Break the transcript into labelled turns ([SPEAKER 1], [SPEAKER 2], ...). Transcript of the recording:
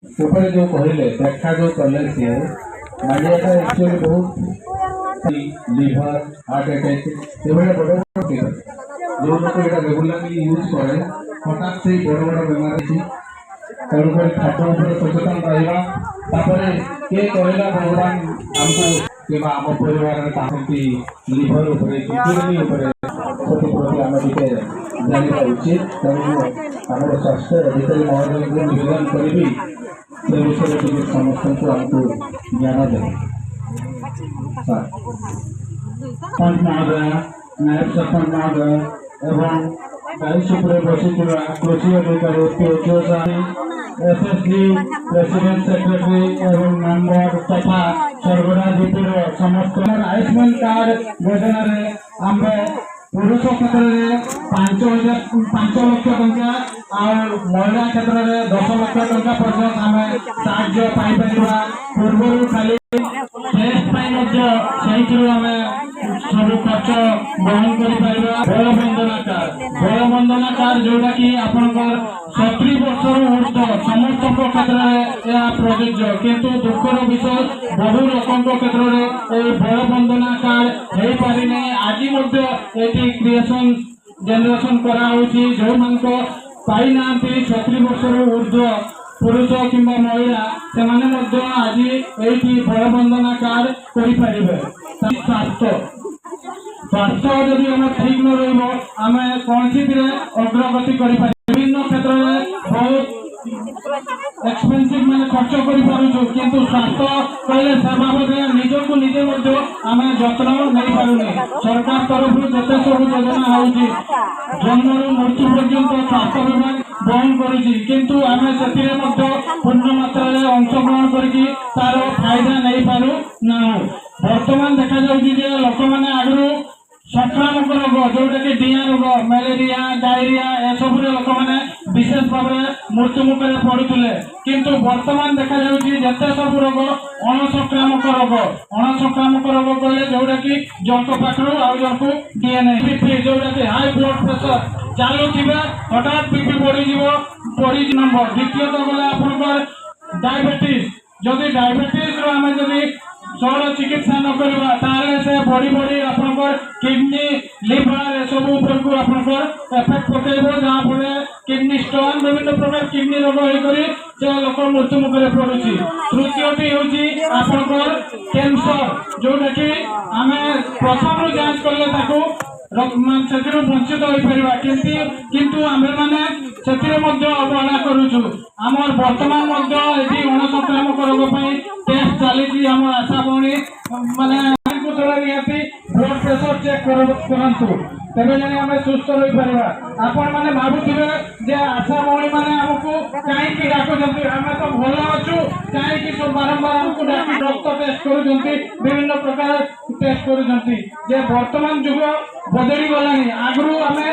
[SPEAKER 1] ऊपर जो कहले व्याख्या जो कले सी मांडिया एक्चुअली बहुत लिवर हार्ट अटैक ये बड़े बड़ जो लोग ये रेगुलरली यूज करे हठात से बड़ बड़ बेमारी तेणुक खाद्य सचेतन रहा किए कहला भगवान आमको कि आम परिवार लिभर किडनी प्रति आम टे जानवा उचित तेणु आम स्वास्थ्य अधिकारी महोदय को निवेदन करी से विषय टे समस्त को आमको ज्ञान दे सरपंच महोदय नायब सरपंच महोदय एवं दायित्व बसी कृषि अधिकारी एसएसडी प्रेसिडेंट सेक्रेटरी एवं मेंबर तथा सरगड़ा जीपीर समस्त आयुष्मान कार्ड योजना आम पुरुष क्षेत्र में 5 लाख टंका और महिला क्षेत्र में 10 लाख टंका पर्यटन आम साहाय्य पाइपर पूर्व खाली सब खर्च बहन कर बलबंदना कार्ड जोटा कि आपंकर 70 वर्ष ऊर्ध समस्त क्षेत्र में प्रযোज्य किंतु दुखर विषय बहु लोकों क्षेत्र में बलबंदना कार्ड हो पारि आज क्रिएशन जेनेरेशन कराऊँगी जो मान पाई ना 70 वर्ष ऊर्ध पुरुष कि महिला से आज ये बलबंदना कार्ड करें स्वास्थ्य जदि आम ठीक न रम कौन सी अग्रगति कर विभिन्न क्षेत्र में बहुत एक्सपेंसिव मैंने खर्च करूँ किंतु स्वास्थ्य कहले से बाबद निजक निजे आम जत्न नहीं पारे सरकार तरफ जिते सब योजना हो जन्म मृत्यु पर्यंत स्वास्थ्य विभाग बहन करुँच आम से पूर्ण मात्रा अंशग्रहण कर फायदा नहीं पारू ना बर्तमान देखा जाए लोक मैंने आगु संक्रामक रोग जोटा कि डिया रोग मलेरिया डायरिया एसबू लोक मैंने विशेष भाव मृत्यु मुखे पड़ुले किंतु वर्तमान देखा जाते सब रोग अणसंक्रामक रोग कहले जोटा कि जंक पाखु आउ जन को दिए नहीं बीपी जोटा कि हाई ब्लड प्रेशर चलुवा हठात बीपी बढ़ी नंबर द्वितीयतः गला आप डायबिटीज जदि डायबिटीज आम जदि सर चिकित्सा न करवा से बढ़ी बढ़ी आपंकर किडनी लिवर सब एफेक्ट पकड़ जहाँ फल किडनी स्टोन विभिन्न प्रकार किडनी रोग होकर लोक मृत्यु मुखे पड़ुची तृतीयटी हूँ कैंसर जोटा कि आम प्रथम जांच कले से वंचित हो पार किंतु आम मैंने अवहेला करुचु आमर बर्तमान अणसंक्रामक रोग टेस्ट चली आम आशा भौणी माने निहाती ब्लड प्रेशर चेक करंतु तेरे जाने आम सुस्थ रही पार आपण मैंने भावुवे आशा भौणी मैंने आमको कहीं डाकुंट आम तो भल अच्छु कहीं बारंबार आमको डाक रक्त टेस्ट कर विभिन्न प्रकार टेस्ट कर बर्तमान जुग बदली गलानी आगु आम